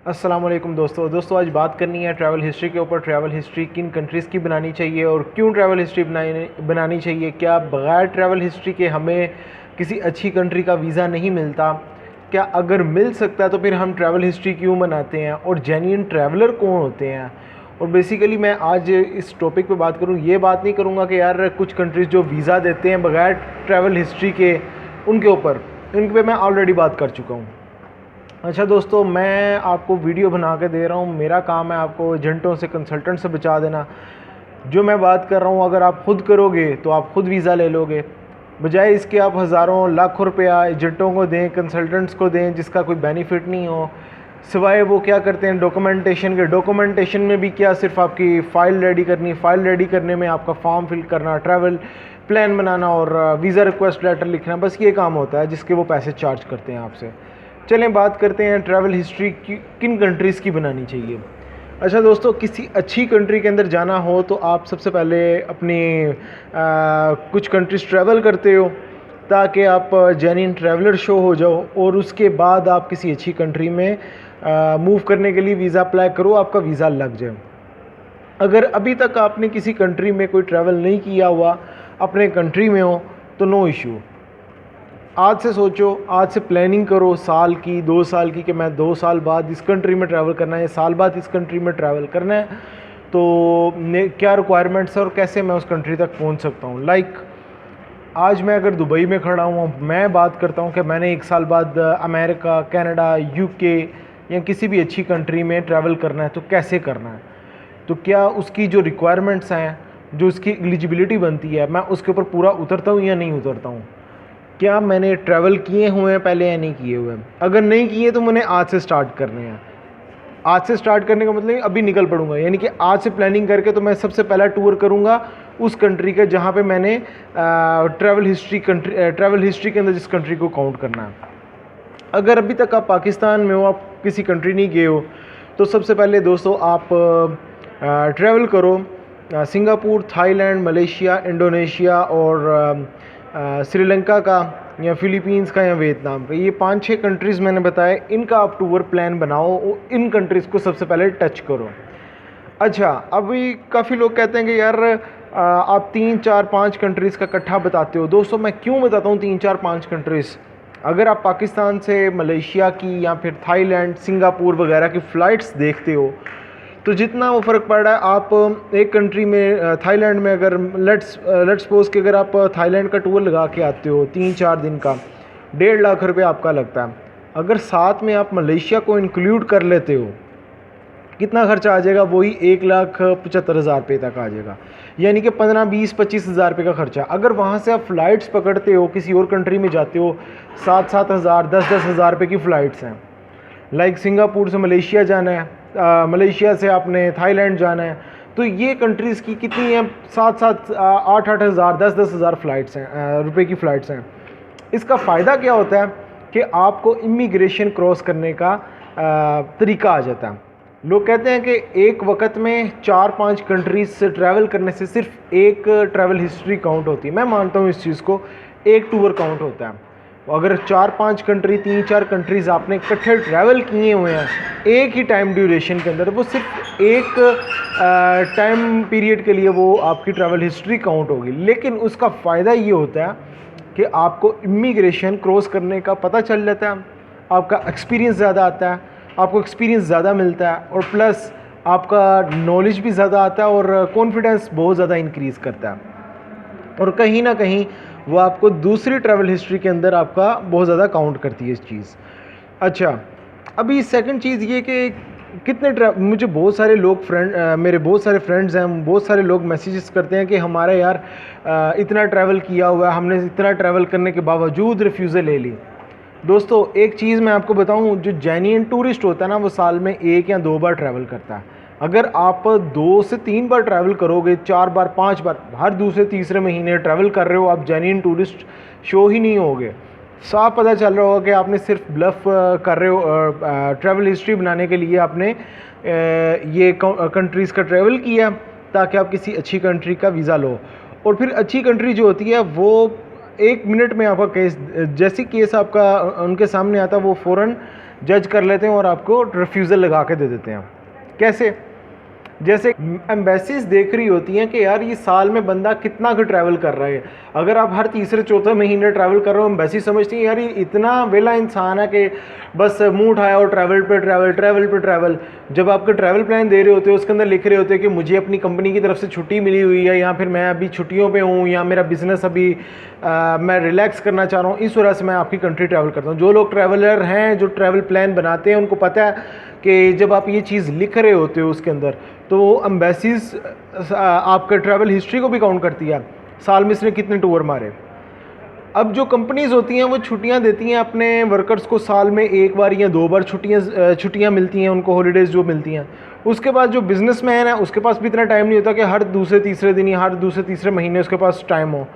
अस्सलाम वालेकुम दोस्तों आज बात करनी है ट्रैवल हिस्ट्री के ऊपर। ट्रैवल हिस्ट्री किन कंट्रीज़ की बनानी चाहिए और क्यों ट्रैवल हिस्ट्री बनानी चाहिए। क्या बग़ैर ट्रैवल हिस्ट्री के हमें किसी अच्छी कंट्री का वीज़ा नहीं मिलता? क्या अगर मिल सकता है तो फिर हम ट्रैवल हिस्ट्री क्यों बनाते हैं और जेन्युइन ट्रैवलर कौन होते हैं। और बेसिकली मैं आज इस टॉपिक पे बात करूँ, ये बात नहीं करूँगा कि यार कुछ कंट्रीज़ जो वीज़ा देते हैं बग़ैर ट्रैवल हिस्ट्री के, उनके ऊपर पे मैं ऑलरेडी बात कर चुका हूँ। अच्छा दोस्तों, मैं आपको वीडियो बना के दे रहा हूँ। मेरा काम है आपको एजेंटों से, कंसल्टेंट से बचा देना। जो मैं बात कर रहा हूँ अगर आप खुद करोगे तो आप खुद वीज़ा ले लोगे, बजाय इसके आप हज़ारों लाखों रुपया एजेंटों को दें, कंसल्टेंट्स को दें, जिसका कोई बेनिफिट नहीं हो। सिवाय वो क्या करते हैं डॉक्यूमेंटेशन के। डॉक्यूमेंटेशन में भी क्या, सिर्फ आपकी फ़ाइल रेडी करनी, फ़ाइल रेडी करने में आपका फॉर्म फिल करना, ट्रैवल प्लान बनाना और वीज़ा रिक्वेस्ट लेटर लिखना, बस ये काम होता है जिसके वो पैसे चार्ज करते हैं आपसे। चलें बात करते हैं ट्रैवल हिस्ट्री की किन कंट्रीज़ की बनानी चाहिए। अच्छा दोस्तों, किसी अच्छी कंट्री के अंदर जाना हो तो आप सबसे पहले अपनी कुछ कंट्रीज़ ट्रैवल करते हो ताकि आप जेन्युइन ट्रैवलर शो हो जाओ, और उसके बाद आप किसी अच्छी कंट्री में मूव करने के लिए वीज़ा अप्लाई करो, आपका वीज़ा लग जाए। अगर अभी तक आपने किसी कंट्री में कोई ट्रैवल नहीं किया हुआ, अपने कंट्री में हो, तो नो इशू। आज से सोचो, आज से प्लानिंग करो साल की, 2 साल की, कि मैं 2 साल बाद इस कंट्री में ट्रैवल करना है, साल बाद इस कंट्री में ट्रैवल करना है, तो क्या रिक्वायरमेंट्स है और कैसे मैं उस कंट्री तक पहुंच सकता हूं। आज मैं अगर दुबई में खड़ा हूँ, मैं बात करता हूँ कि मैंने 1 साल बाद अमेरिका, कनाडा, यूके या किसी भी अच्छी कंट्री में ट्रैवल करना है, तो कैसे करना है, तो क्या उसकी जो रिक्वायरमेंट्स हैं, जो उसकी एलिजिबिलिटी बनती है, मैं उसके ऊपर पूरा उतरता हूँ या नहीं उतरता हूँ। क्या मैंने ट्रैवल किए हुए हैं पहले या नहीं किए हुए हैं। अगर नहीं किए तो मैंने आज से स्टार्ट करने हैं। आज से स्टार्ट करने का मतलब अभी निकल पड़ूंगा, यानी कि आज से प्लानिंग करके तो मैं सबसे पहला टूर करूंगा उस कंट्री का जहां पे मैंने ट्रैवल हिस्ट्री के अंदर जिस कंट्री को काउंट करना है। अगर अभी तक आप पाकिस्तान में हो, आप किसी कंट्री नहीं गए हो, तो सबसे पहले दोस्तों आप ट्रैवल करो सिंगापुर, थाईलैंड, मलेशिया, इंडोनेशिया और श्रीलंका का, या फिलीपींस का, या वियतनाम का। ये 5-6 कंट्रीज़ मैंने बताया, इनका आप टूर प्लान बनाओ और इन कंट्रीज़ को सबसे पहले टच करो। अच्छा, अभी काफ़ी लोग कहते हैं कि यार आप 3, 4, 5 कंट्रीज़ का इकट्ठा बताते हो। दोस्तों, मैं क्यों बताता हूँ 3, 4, 5 कंट्रीज़। अगर आप पाकिस्तान से मलेशिया की या फिर थाईलैंड, सिंगापुर वगैरह की फ़्लाइट्स देखते हो, तो जितना वो फ़र्क पड़ रहा है, आप एक कंट्री में थाईलैंड में अगर लेट्स सपोज कि अगर आप थाईलैंड का टूर लगा के आते हो 3-4 दिन का, 1.5 लाख रुपये आपका लगता है। अगर साथ में आप मलेशिया को इंक्लूड कर लेते हो, कितना खर्चा आ जाएगा? वही 1,75,000 रुपये तक आ जाएगा, यानी कि 15, 20, 25 हज़ार रुपये का खर्चा। अगर वहाँ से आप फ़्लाइट्स पकड़ते हो, किसी और कंट्री में जाते हो, 7-7 हज़ार, 10-10 हज़ार रुपये की फ़्लाइट्स हैं। लाइक सिंगापुर से मलेशिया जाना है, मलेशिया से आपने थाईलैंड जाना है, तो ये कंट्रीज़ की कितनी हैं? 7-7, 8-8 हज़ार, 10-10 हज़ार फ़्लाइट्स हैं, रुपए की फ़्लाइट्स हैं। इसका फ़ायदा क्या होता है कि आपको इमिग्रेशन क्रॉस करने का तरीका आ जाता है। लोग कहते हैं कि एक वक्त में 4-5 कंट्रीज़ से ट्रैवल करने से सिर्फ एक ट्रैवल हिस्ट्री काउंट होती है। मैं मानता हूँ इस चीज़ को, एक टूर काउंट होता है। अगर 4-5 कंट्री, 3-4 कंट्रीज़ आपने इकट्ठे ट्रैवल किए हुए हैं एक ही टाइम ड्यूरेशन के अंदर, वो सिर्फ एक टाइम पीरियड के लिए वो आपकी ट्रैवल हिस्ट्री काउंट होगी। लेकिन उसका फ़ायदा ये होता है कि आपको इमिग्रेशन क्रॉस करने का पता चल जाता है, आपका एक्सपीरियंस ज़्यादा आता है, आपको एक्सपीरियंस ज़्यादा मिलता है, और प्लस आपका नॉलेज भी ज़्यादा आता है और कॉन्फिडेंस बहुत ज़्यादा इंक्रीज़ करता है, और कहीं ना कहीं वो आपको दूसरी ट्रैवल हिस्ट्री के अंदर आपका बहुत ज़्यादा काउंट करती है इस चीज़। अच्छा, अभी सेकंड चीज़ ये कि कितने मुझे बहुत सारे लोग मेरे बहुत सारे फ्रेंड्स हैं, बहुत सारे लोग मैसेजेस करते हैं कि हमारा यार इतना ट्रैवल किया हुआ है, हमने इतना ट्रैवल करने के बावजूद रिफ्यूज़ल ले ली। दोस्तों, एक चीज़ मैं आपको बताऊं, जो जेन्युइन टूरिस्ट होता है ना, वो साल में 1 या 2 बार ट्रैवल करता है। अगर आप 2 से 3 बार ट्रैवल करोगे, 4 बार, 5 बार, हर दूसरे तीसरे महीने ट्रैवल कर रहे हो, आप जेन्युइन टूरिस्ट शो ही नहीं होगे। साफ पता चल रहा होगा कि आपने सिर्फ ब्लफ कर रहे हो। ट्रैवल हिस्ट्री बनाने के लिए आपने ये कंट्रीज़ का ट्रैवल किया ताकि आप किसी अच्छी कंट्री का वीज़ा लो, और फिर अच्छी कंट्री जो होती है वो 1 मिनट में आपका केस, जैसे केस आपका उनके सामने आता है, वो फ़ौरन जज कर लेते हैं और आपको रिफ्यूज़ल लगा के दे देते हैं। कैसे? जैसे एम्बेसीज देख रही होती हैं कि यार ये साल में बंदा कितना का ट्रैवल कर रहा है। अगर आप हर तीसरे चौथे महीने ट्रैवल कर रहे हो, एम्बेसी समझती है यार ये इतना वेला इंसान है कि बस मुंह उठाया और ट्रैवल पे ट्रैवल, ट्रैवल पे ट्रैवल। जब आपका ट्रैवल प्लान दे रहे होते हो उसके अंदर लिख रहे होते हैं कि मुझे अपनी कंपनी की तरफ से छुट्टी मिली हुई है, या फिर मैं अभी छुट्टियों पे हूँ, या मेरा बिज़नेस अभी मैं रिलैक्स करना चाह रहा हूँ, इस वजह से मैं आपकी कंट्री ट्रैवल करता हूँ। जो लोग ट्रैवलर हैं, जो ट्रैवल प्लान बनाते हैं, उनको पता है कि जब आप ये चीज़ लिख रहे होते हो उसके अंदर, तो एम्बेसीज आपका ट्रैवल हिस्ट्री को भी काउंट करती है, साल में इसने कितने टूर मारे। अब जो कंपनीज़ होती हैं वो छुट्टियां देती हैं अपने वर्कर्स को, साल में एक बार या 2 बार छुट्टियां मिलती हैं उनको, हॉलीडेज़ जो मिलती हैं। उसके बाद जो बिजनेसमैन है उसके पास भी इतना टाइम नहीं होता कि हर दूसरे तीसरे दिन या हर दूसरे तीसरे महीने उसके पास टाइम हो।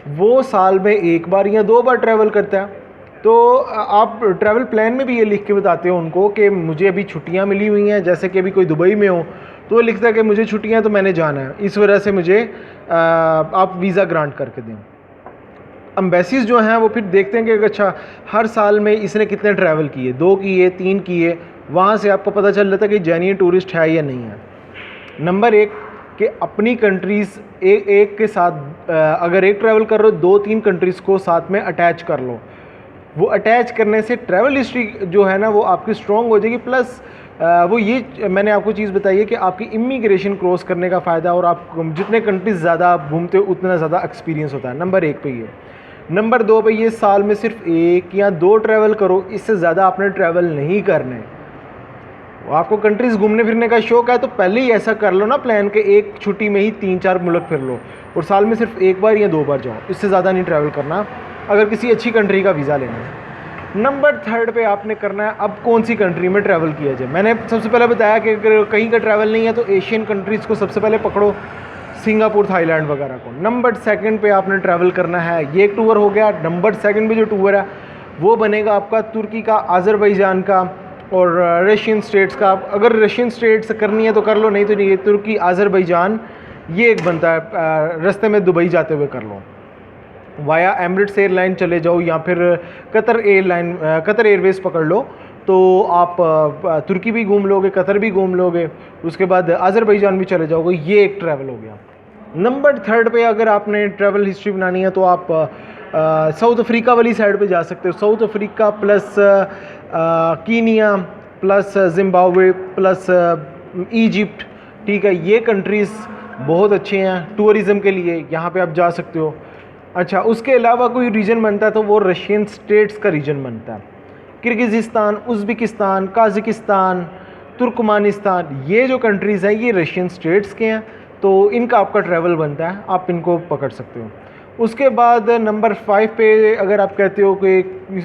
वो साल में 1 बार या 2 बार ट्रैवल करता है। तो आप ट्रैवल प्लान में भी ये लिख के बताते हो उनको कि मुझे अभी छुट्टियां मिली हुई हैं, जैसे कि अभी कोई दुबई में हो तो वो लिखता है कि मुझे छुट्टियां तो मैंने जाना है, इस वजह से मुझे आप वीज़ा ग्रांट करके दें। एम्बेसीज जो हैं वो फिर देखते हैं कि अच्छा हर साल में इसने कितने ट्रैवल किए, 2 किए, 3 किए, वहाँ से आपको पता चल जाता है कि जेन्युइन टूरिस्ट है या नहीं है। नंबर 1 कि अपनी कंट्रीज़ एक के साथ अगर एक ट्रैवल कर रहे हो 2-3 कंट्रीज़ को साथ में अटैच कर लो। वो अटैच करने से ट्रैवल हिस्ट्री जो है ना वो आपकी स्ट्रॉन्ग हो जाएगी। प्लस वो ये मैंने आपको चीज़ बताई है कि आपकी इमिग्रेशन क्रॉस करने का फ़ायदा, और आप जितने कंट्रीज़ ज़्यादा आप घूमते हो उतना ज़्यादा एक्सपीरियंस होता है। नंबर 1 पे ये। नंबर 2 पे ये साल में सिर्फ 1 या 2 ट्रैवल करो, इससे ज़्यादा आपने ट्रैवल नहीं करने। आपको कंट्रीज़ घूमने फिरने का शौक है तो पहले ही ऐसा कर लो ना प्लान के एक छुट्टी में ही 3-4 मुल्क फिर लो, और साल में सिर्फ 1 बार या 2 बार जाओ, इससे ज़्यादा नहीं ट्रैवल करना अगर किसी अच्छी कंट्री का वीज़ा लेना है। नंबर 3 पे आपने करना है अब कौन सी कंट्री में ट्रैवल किया जाए। मैंने सबसे पहले बताया कि अगर कहीं का ट्रैवल नहीं है तो एशियन कंट्रीज़ को सबसे पहले पकड़ो, सिंगापुर, थाईलैंड वगैरह को। नंबर 2 पे आपने ट्रैवल करना है, ये एक टूर हो गया। नंबर 2 पे जो टूर है वो बनेगा आपका तुर्की का, अज़रबैजान का और रशियन स्टेट्स का। अगर रशियन स्टेट्स करनी है तो कर लो, नहीं तो नहीं, ये तुर्की, अज़रबैजान ये एक बनता है। रास्ते में दुबई जाते हुए कर लो, वाया एमिरेट्स एयरलाइन चले जाओ, या फिर कतर एयरवेज़ पकड़ लो, तो आप तुर्की भी घूम लोगे, कतर भी घूम लोगे, उसके बाद अज़रबैजान भी चले जाओगे। ये एक ट्रैवल हो गया। नंबर 3 पे अगर आपने ट्रैवल हिस्ट्री बनानी है तो आप साउथ अफ्रीका वाली साइड पे जा सकते हो। South Africa plus Kenya plus Zimbabwe plus Egypt, ठीक है, ये कंट्रीज़ बहुत अच्छे हैं टूरिज़म के लिए, यहाँ पे आप जा सकते हो। अच्छा, उसके अलावा कोई रीजन बनता है तो वो रशियन स्टेट्स का रीजन बनता है। किर्गिज़िस्तान, उज़्बेकिस्तान, काज़ाकिस्तान, तुर्कमानिस्तान, ये जो कंट्रीज़ हैं ये रशियन स्टेट्स के हैं, तो इनका आपका ट्रैवल बनता है, आप इनको पकड़ सकते हो। उसके बाद नंबर 5 पे अगर आप कहते हो कि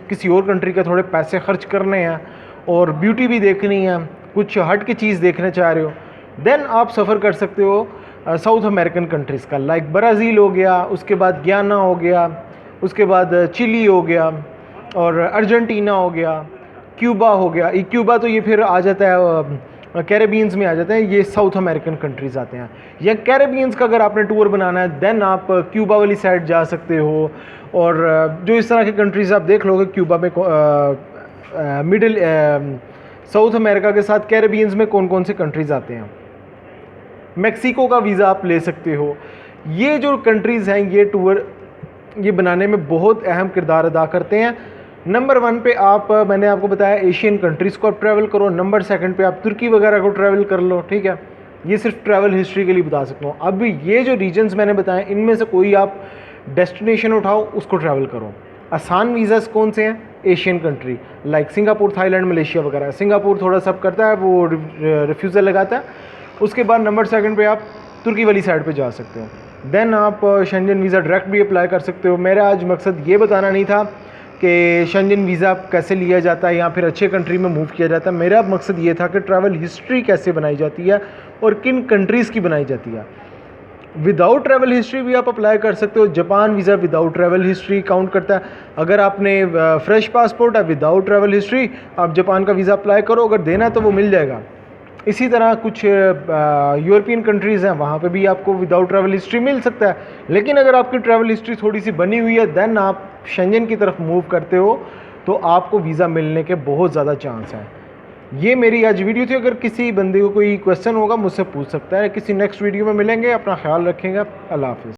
किसी और कंट्री का थोड़े पैसे खर्च करने हैं और ब्यूटी भी देखनी है, कुछ हट की चीज़ देखना चाह रहे हो, देन आप सफ़र कर सकते हो साउथ अमेरिकन कंट्रीज़ का, लाइक ब्राज़ील हो गया, उसके बाद गयाना हो गया, उसके बाद चिली हो गया, और अर्जेंटीना हो गया, क्यूबा हो गया। क्यूबा तो ये फिर आ जाता है कैरेबियंस में आ जाते हैं, ये साउथ अमेरिकन कंट्रीज़ आते हैं। या कैरेबियंस का अगर आपने टूर बनाना है देन आप क्यूबा वाली साइड जा सकते हो। और जो इस तरह की कंट्रीज़ आप देख लोगे, क्यूबा में मिडिल साउथ अमेरिका के साथ कैरेबियंस में कौन कौन से कंट्रीज़ आते हैं। मैक्सिको का वीज़ा आप ले सकते हो। ये जो कंट्रीज़ हैं ये टूर ये बनाने में बहुत अहम किरदार अदा करते हैं। नंबर 1 पे आप, मैंने आपको बताया एशियन कंट्रीज़ को आप ट्रैवल करो। नंबर 2 पे आप तुर्की वगैरह को ट्रैवल कर लो, ठीक है। ये सिर्फ ट्रैवल हिस्ट्री के लिए बता सकता हूँ। अब ये जो रीजन्स मैंने बताए इनमें से कोई आप डेस्टिनेशन उठाओ, उसको ट्रैवल करो। आसान वीज़ास कौन से हैं? Asian country like Singapore, Thailand, Malaysia वगैरह। सिंगापुर थोड़ा सब करता है, वो रिफ्यूज़ल लगाता है। उसके बाद नंबर 2 पे आप तुर्की वाली साइड पे जा सकते हो। देन आप शेंजन वीज़ा डायरेक्ट भी अप्लाई कर सकते हो। मेरा आज मकसद ये बताना नहीं था कि शेंजन वीज़ा कैसे लिया जाता है या फिर अच्छे कंट्री में मूव किया जाता है। मेरा मकसद ये था कि ट्रैवल हिस्ट्री कैसे बनाई जाती है और किन कंट्रीज़ की बनाई जाती है। विदाउट ट्रैवल हिस्ट्री भी आप अप्लाई कर सकते हो। Japan visa without travel history count करता है। अगर आपने फ्रेश पासपोर्ट है विदाउट ट्रैवल हिस्ट्री, आप जापान का वीज़ा अप्लाई करो, अगर देना है तो वो मिल जाएगा। इसी तरह कुछ यूरोपियन कंट्रीज़ हैं, वहाँ पे भी आपको विदाउट ट्रैवल हिस्ट्री मिल सकता है। लेकिन अगर आपकी ट्रैवल हिस्ट्री थोड़ी सी बनी हुई है देन आप शेंजन की तरफ मूव करते हो तो आपको वीज़ा मिलने के बहुत ज़्यादा चांस हैं। ये मेरी आज वीडियो थी। अगर किसी बंदे को कोई क्वेश्चन होगा मुझसे पूछ सकता है। किसी नेक्स्ट वीडियो में मिलेंगे। अपना ख्याल रखेंगे। अल्लाह हाफ़िज़।